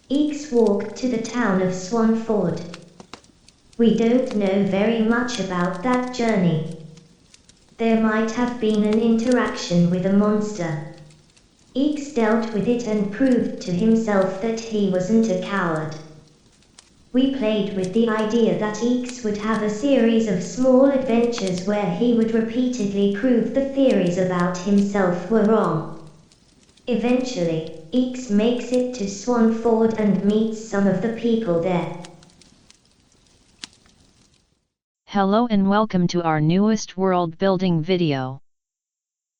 Eeks walked to the town of Swanford. We don't know very much about that journey. There might have been an interaction with a monster. Eeks dealt with it and proved to himself that he wasn't a coward. We played with the idea that Eeks would have a series of small adventures where he would repeatedly prove the theories about himself were wrong. Eventually, Eeks makes it to Swanford and meets some of the people there. Hello and welcome to our newest world building video.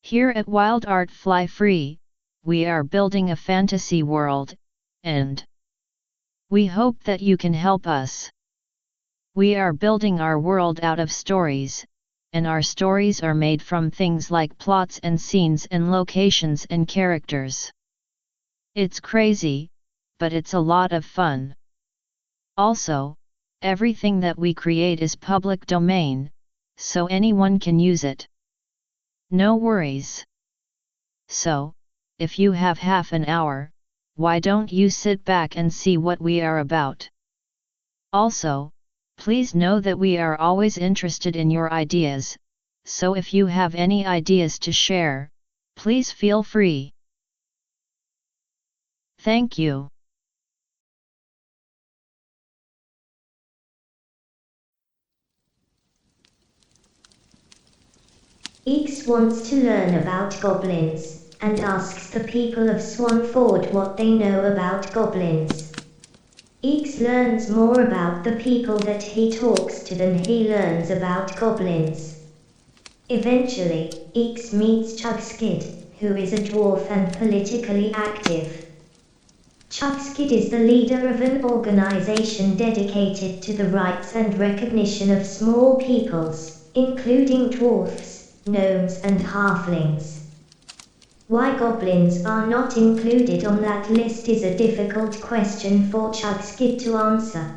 Here at Wild Art Fly Free, we are building a fantasy world, and we hope that you can help us. We are building our world out of stories, and our stories are made from things like plots and scenes and locations and characters. It's crazy, but it's a lot of fun. Also, everything that we create is public domain, so anyone can use it. No worries. So, if you have half an hour, why don't you sit back and see what we are about? Also, please know that we are always interested in your ideas, so if you have any ideas to share, please feel free. Thank you. Eeks wants to learn about goblins, and asks the people of Swanford what they know about goblins. Eeks learns more about the people that he talks to than he learns about goblins. Eventually, Eeks meets Chugskid, who is a dwarf and politically active. Chugskid is the leader of an organization dedicated to the rights and recognition of small peoples, including dwarfs, gnomes and halflings. Why goblins are not included on that list is a difficult question for Chugskid to answer.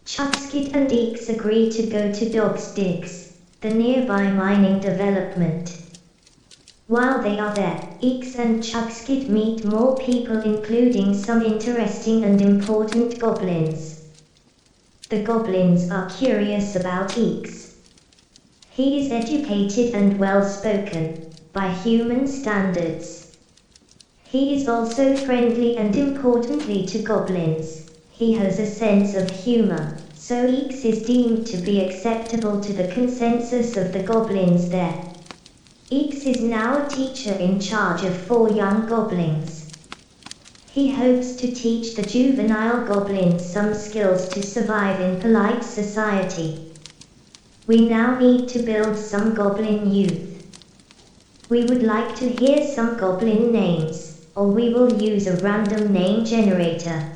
Chugskid and Eeks agree to go to Dog's Digs, the nearby mining development. While they are there, Eeks and Chugskid meet more people, including some interesting and important goblins. The goblins are curious about Eeks. He is educated and well-spoken, by human standards. He is also friendly and importantly to goblins, he has a sense of humor, so Eeks is deemed to be acceptable to the consensus of the goblins there. Eeks is now a teacher in charge of 4 young goblins. He hopes to teach the juvenile goblins some skills to survive in polite society. We now need to build some goblin youth. We would like to hear some goblin names, or we will use a random name generator.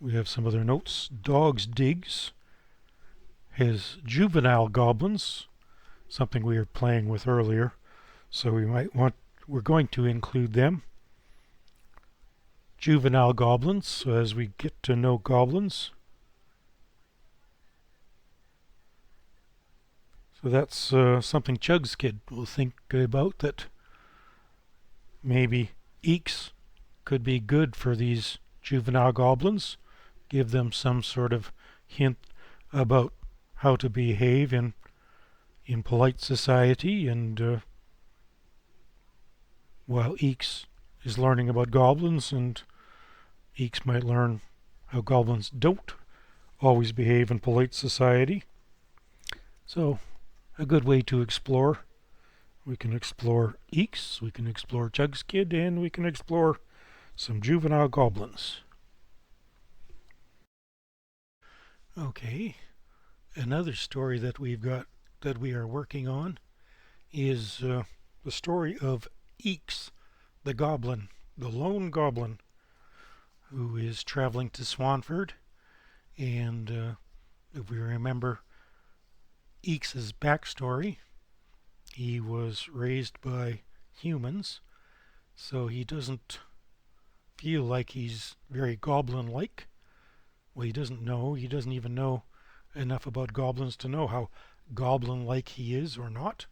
We have some other notes. Dog's Digs has juvenile goblins, something we were playing with earlier, so we're going to include them. Juvenile goblins, so as we get to know goblins. So that's something Chugskid will think about, that maybe Eeks could be good for these juvenile goblins, give them some sort of hint about how to behave in polite society, and while Eeks is learning about goblins, and Eeks might learn how goblins don't always behave in polite society. So, a good way to explore. We can explore Eeks, we can explore Chugskid, and we can explore some juvenile goblins. Okay, another story that we are working on is the story of Eeks, the goblin, the lone goblin, who is traveling to Swanford. And if we remember Eeks' backstory, he was raised by humans, so he doesn't feel like he's very goblin-like. Well, he doesn't know. He doesn't even know enough about goblins to know how goblin-like he is or not.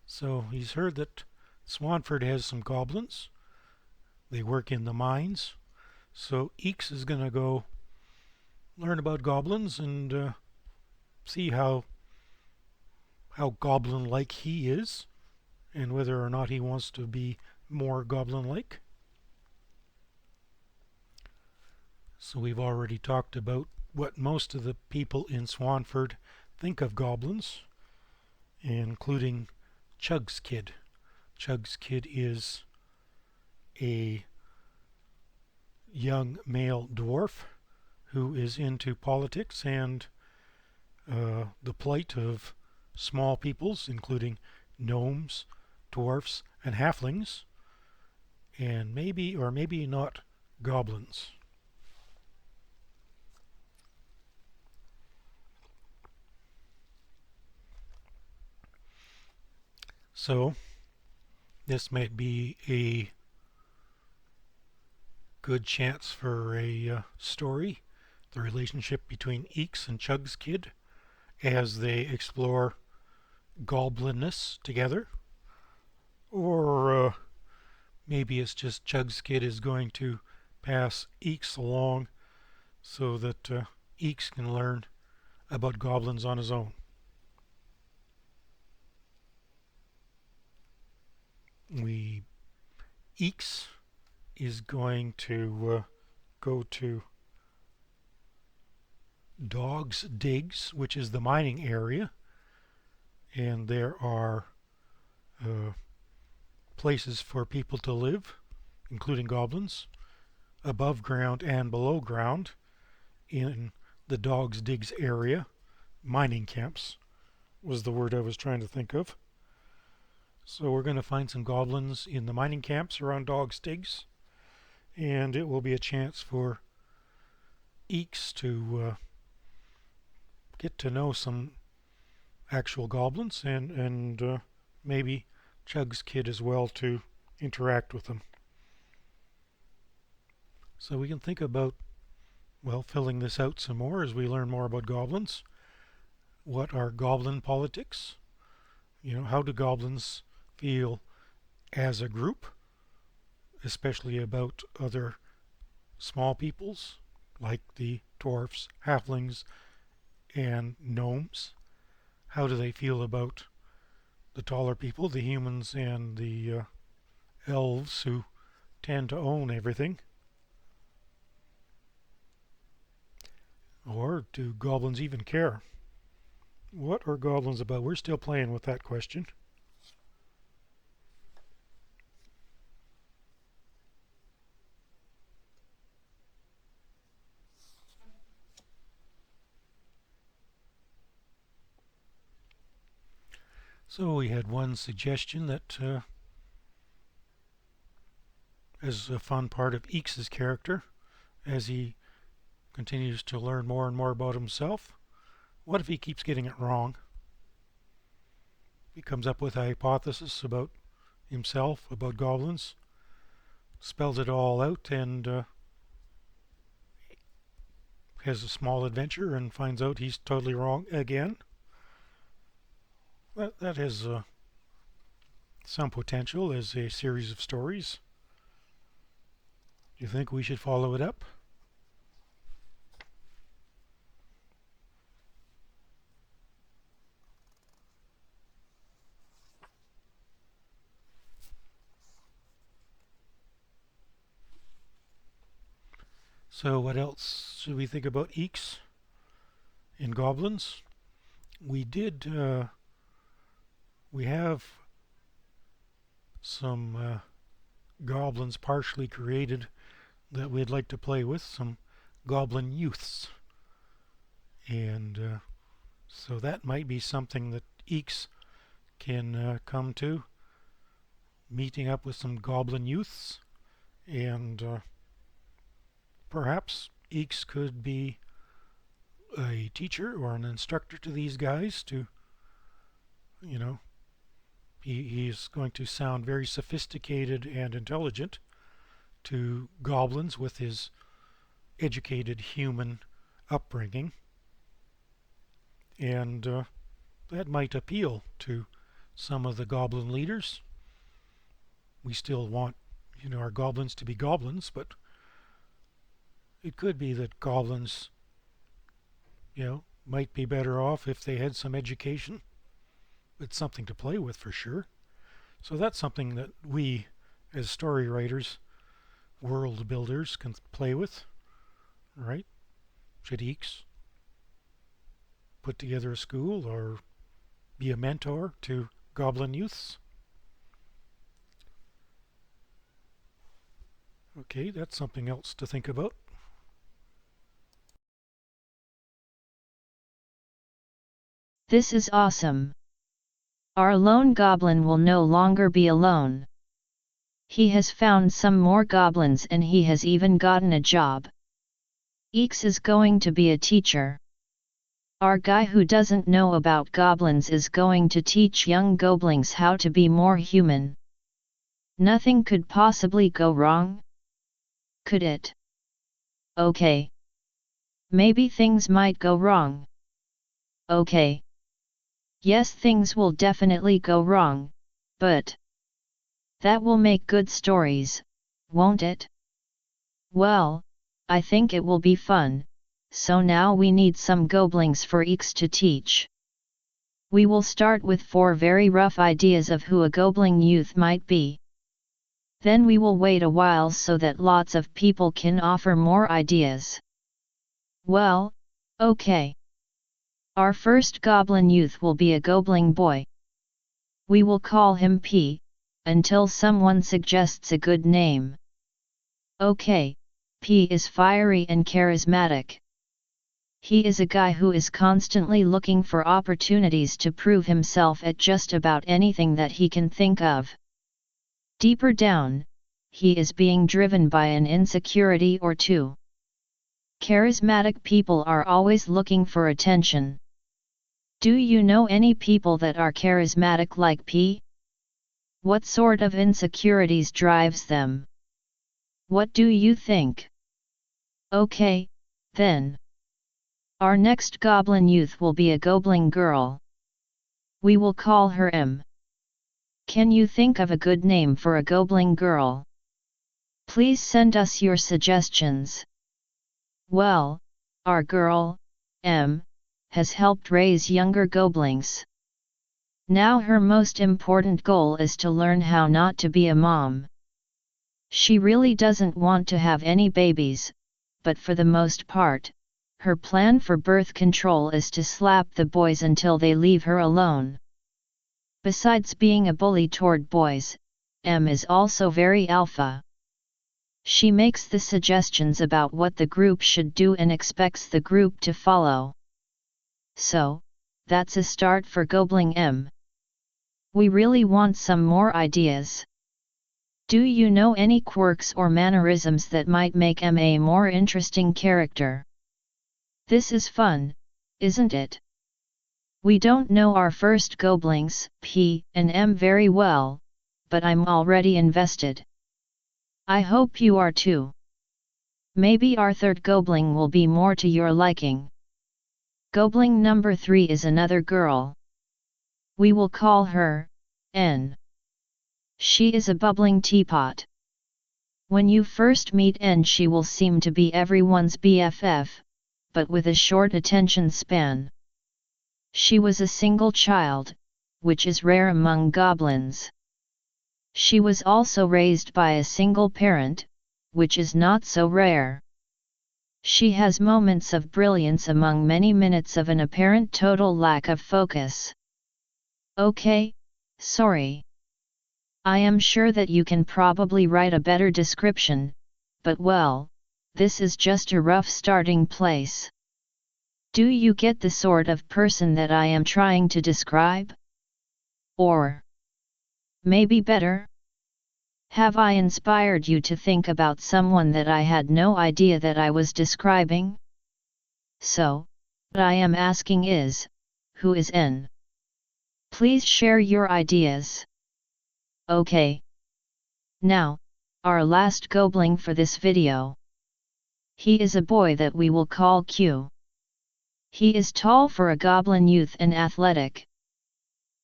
So he's heard that Swanford has some goblins. They work in the mines. So Eeks is going to go learn about goblins and see how goblin-like he is, and whether or not he wants to be more goblin-like. So we've already talked about what most of the people in Swanford think of goblins, including Chug's kid. Chug's kid is a young male dwarf who is into politics and the plight of small peoples, including gnomes, dwarfs, and halflings, and maybe or maybe not goblins. So this might be a good chance for a story, the relationship between Eeks and Chug's kid as they explore goblinness together. Or maybe it's just Chug's kid is going to pass Eeks along so that Eeks can learn about goblins on his own. Eeks is going to go to Dog's Digs, which is the mining area, and there are places for people to live, including goblins, above ground and below ground in the Dog's Digs area. Mining camps was the word I was trying to think of. So we're going to find some goblins in the mining camps around Dog's Digs, and it will be a chance for Eeks to get to know some actual goblins and maybe Chug's kid as well to interact with them. So we can think about, well, filling this out some more as we learn more about goblins. What are goblin politics? How do goblins feel as a group, especially about other small peoples like the dwarfs, halflings, and gnomes? How do they feel about the taller people, the humans and the elves who tend to own everything? Or do goblins even care? What are goblins about? We're still playing with that question. So we had one suggestion that as a fun part of Eeks' character, as he continues to learn more and more about himself, what if he keeps getting it wrong? He comes up with a hypothesis about himself, about goblins, spells it all out, and has a small adventure and finds out he's totally wrong again. That has some potential as a series of stories. Do you think we should follow it up? So what else should we think about Eeks in goblins? We have some goblins partially created that we'd like to play with, some goblin youths. And so that might be something that Eeks can come to, meeting up with some goblin youths, and perhaps Eeks could be a teacher or an instructor to these guys to, he's going to sound very sophisticated and intelligent to goblins with his educated human upbringing, and that might appeal to some of the goblin leaders. We still want, our goblins to be goblins, but it could be that goblins, might be better off if they had some education. It's something to play with for sure. So that's something that we, as story writers, world builders, can play with, right? Should Eeks put together a school or be a mentor to goblin youths? Okay, that's something else to think about. This is awesome. Our lone goblin will no longer be alone. He has found some more goblins and he has even gotten a job. Eeks is going to be a teacher. Our guy who doesn't know about goblins is going to teach young goblins how to be more human. Nothing could possibly go wrong? Could it? Okay. Maybe things might go wrong. Okay. Yes, things will definitely go wrong, but that will make good stories, won't it? Well, I think it will be fun, so now we need some goblins for Eeks to teach. We will start with 4 very rough ideas of who a goblin youth might be. Then we will wait a while so that lots of people can offer more ideas. Well, okay. Our first goblin youth will be a goblin boy. We will call him P, until someone suggests a good name. Okay, P is fiery and charismatic. He is a guy who is constantly looking for opportunities to prove himself at just about anything that he can think of. Deeper down, he is being driven by an insecurity or two. Charismatic people are always looking for attention. Do you know any people that are charismatic like P? What sort of insecurities drives them? What do you think? Okay, then. Our next goblin youth will be a goblin girl. We will call her M. Can you think of a good name for a goblin girl? Please send us your suggestions. Well, our girl, M, has helped raise younger goblins. Now her most important goal is to learn how not to be a mom. She really doesn't want to have any babies, but for the most part, her plan for birth control is to slap the boys until they leave her alone. Besides being a bully toward boys, M is also very alpha. She makes the suggestions about what the group should do and expects the group to follow. So, that's a start for Goblin M. We really want some more ideas. Do you know any quirks or mannerisms that might make M a more interesting character? This is fun, isn't it? We don't know our first goblins, P and M, very well, but I'm already invested. I hope you are too. Maybe our third goblin will be more to your liking. Goblin number 3 is another girl. We will call her N. She is a bubbling teapot. When you first meet N, she will seem to be everyone's BFF, but with a short attention span. She was a single child, which is rare among goblins. She was also raised by a single parent, which is not so rare. She has moments of brilliance among many minutes of an apparent total lack of focus. Okay, sorry. I am sure that you can probably write a better description, but well, this is just a rough starting place. Do you get the sort of person that I am trying to describe? Or maybe better? Have I inspired you to think about someone that I had no idea that I was describing? So, what I am asking is, who is N? Please share your ideas. Okay. Now, our last goblin for this video. He is a boy that we will call Q. He is tall for a goblin youth and athletic.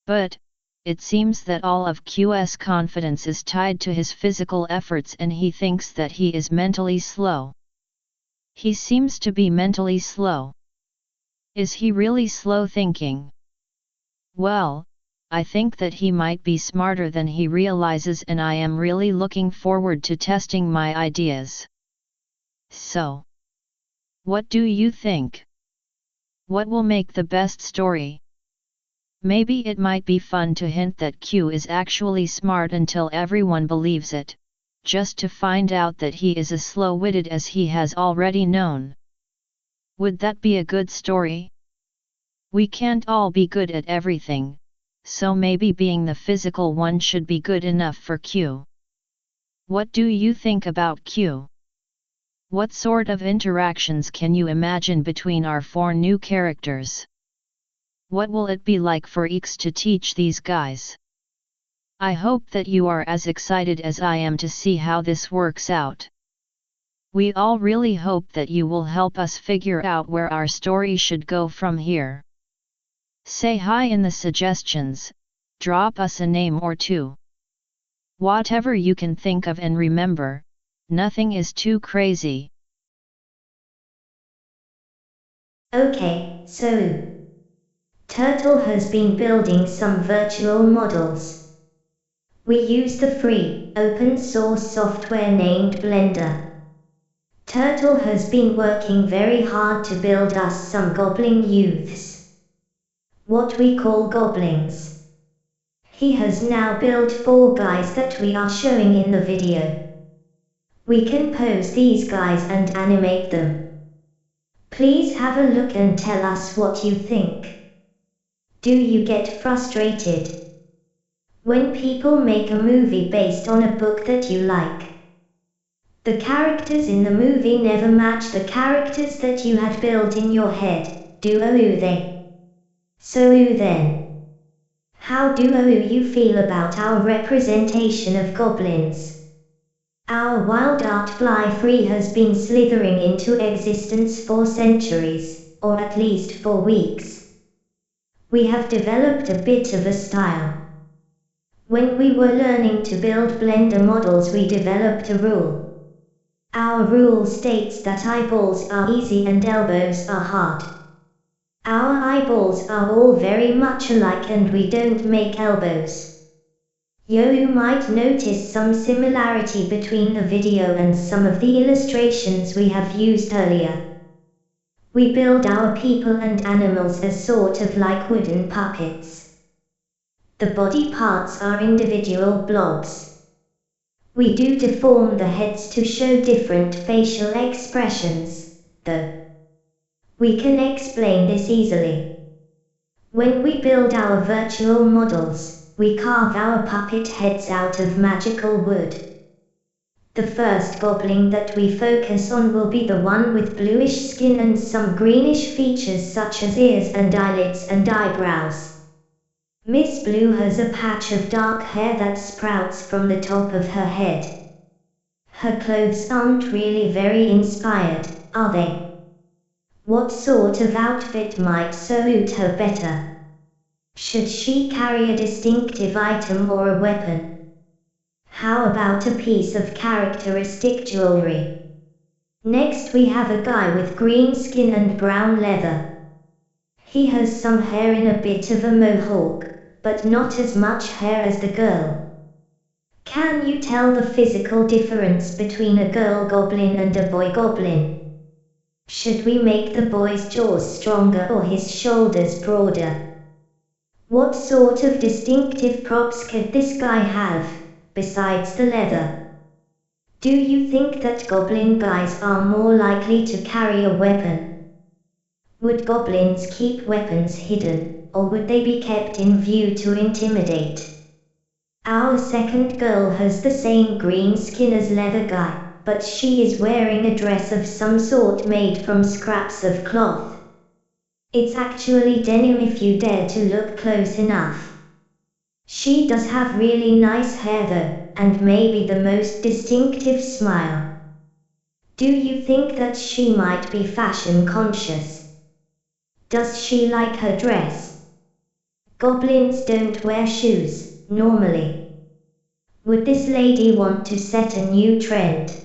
But, it seems that all of Q's confidence is tied to his physical efforts and he thinks that he is mentally slow. He seems to be mentally slow. Is he really slow thinking? Well, I think that he might be smarter than he realizes and I am really looking forward to testing my ideas. So, what do you think? What will make the best story? Maybe it might be fun to hint that Q is actually smart until everyone believes it, just to find out that he is as slow-witted as he has already known. Would that be a good story? We can't all be good at everything, so maybe being the physical one should be good enough for Q. What do you think about Q? What sort of interactions can you imagine between our 4 new characters? What will it be like for Eeks to teach these guys? I hope that you are as excited as I am to see how this works out. We all really hope that you will help us figure out where our story should go from here. Say hi in the suggestions, drop us a name or 2. Whatever you can think of, and remember, nothing is too crazy. Okay, so Turtle has been building some virtual models. We use the free, open source software named Blender. Turtle has been working very hard to build us some goblin youths, what we call goblings. He has now built 4 guys that we are showing in the video. We can pose these guys and animate them. Please have a look and tell us what you think. Do you get frustrated when people make a movie based on a book that you like? The characters in the movie never match the characters that you had built in your head, do they? So then, how do you feel about our representation of goblins? Our wild art fly free has been slithering into existence for centuries, or at least for weeks. We have developed a bit of a style. When we were learning to build Blender models, we developed a rule. Our rule states that eyeballs are easy and elbows are hard. Our eyeballs are all very much alike and we don't make elbows. You might notice some similarity between the video and some of the illustrations we have used earlier. We build our people and animals as sort of like wooden puppets. The body parts are individual blobs. We do deform the heads to show different facial expressions, though. We can explain this easily. When we build our virtual models, we carve our puppet heads out of magical wood. The first goblin that we focus on will be the one with bluish skin and some greenish features such as ears and eyelids and eyebrows. Miss Blue has a patch of dark hair that sprouts from the top of her head. Her clothes aren't really very inspired, are they? What sort of outfit might suit her better? Should she carry a distinctive item or a weapon? How about a piece of characteristic jewelry? Next we have a guy with green skin and brown leather. He has some hair in a bit of a mohawk, but not as much hair as the girl. Can you tell the physical difference between a girl goblin and a boy goblin? Should we make the boy's jaws stronger or his shoulders broader? What sort of distinctive props could this guy have, besides the leather? Do you think that goblin guys are more likely to carry a weapon? Would goblins keep weapons hidden, or would they be kept in view to intimidate? Our second girl has the same green skin as leather guy, but she is wearing a dress of some sort made from scraps of cloth. It's actually denim if you dare to look close enough. She does have really nice hair though, and maybe the most distinctive smile. Do you think that she might be fashion conscious? Does she like her dress? Goblins don't wear shoes, normally. Would this lady want to set a new trend?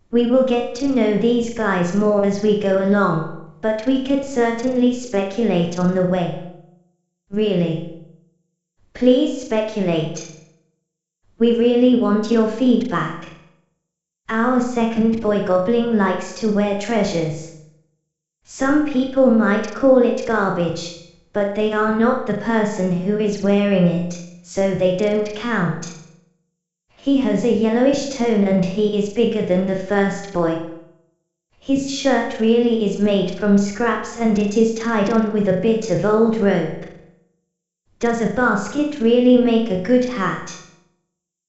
We will get to know these guys more as we go along, but we could certainly speculate on the way. Really? Please speculate. We really want your feedback. Our second boy goblin likes to wear treasures. Some people might call it garbage, but they are not the person who is wearing it, so they don't count. He has a yellowish tone and he is bigger than the first boy. His shirt really is made from scraps and it is tied on with a bit of old rope. Does a basket really make a good hat?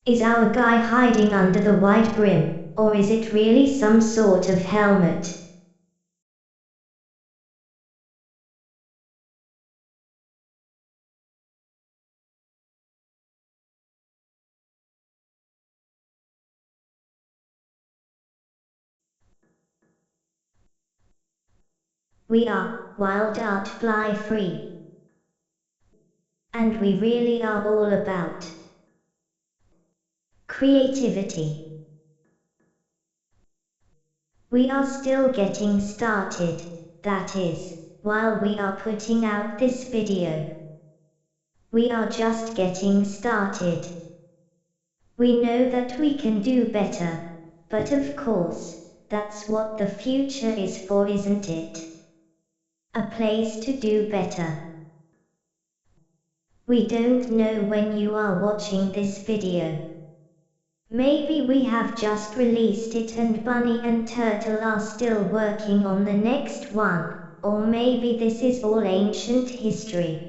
Is our guy hiding under the wide brim, or is it really some sort of helmet? We are Wild Art Fly Free. And we really are all about creativity. We are still getting started, that is, while we are putting out this video. We are just getting started. We know that we can do better, but of course, that's what the future is for, isn't it? A place to do better. We don't know when you are watching this video. Maybe we have just released it and Bunny and Turtle are still working on the next one, or maybe this is all ancient history.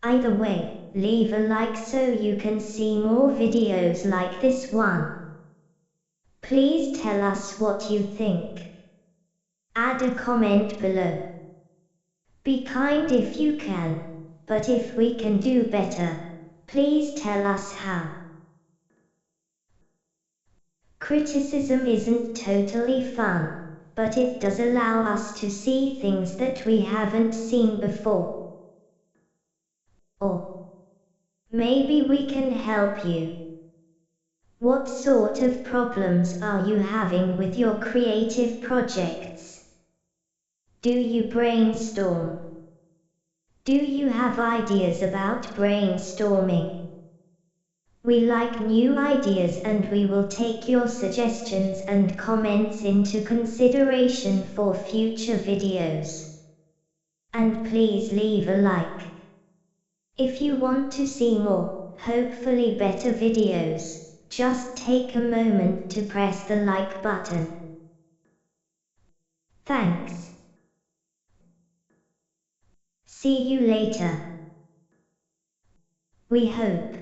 Either way, leave a like so you can see more videos like this one. Please tell us what you think. Add a comment below. Be kind if you can, but if we can do better, please tell us how. Criticism isn't totally fun, but it does allow us to see things that we haven't seen before. Or maybe we can help you. What sort of problems are you having with your creative projects? Do you brainstorm? Do you have ideas about brainstorming? We like new ideas and we will take your suggestions and comments into consideration for future videos. And please leave a like. If you want to see more, hopefully better videos, just take a moment to press the like button. Thanks. See you later. We hope.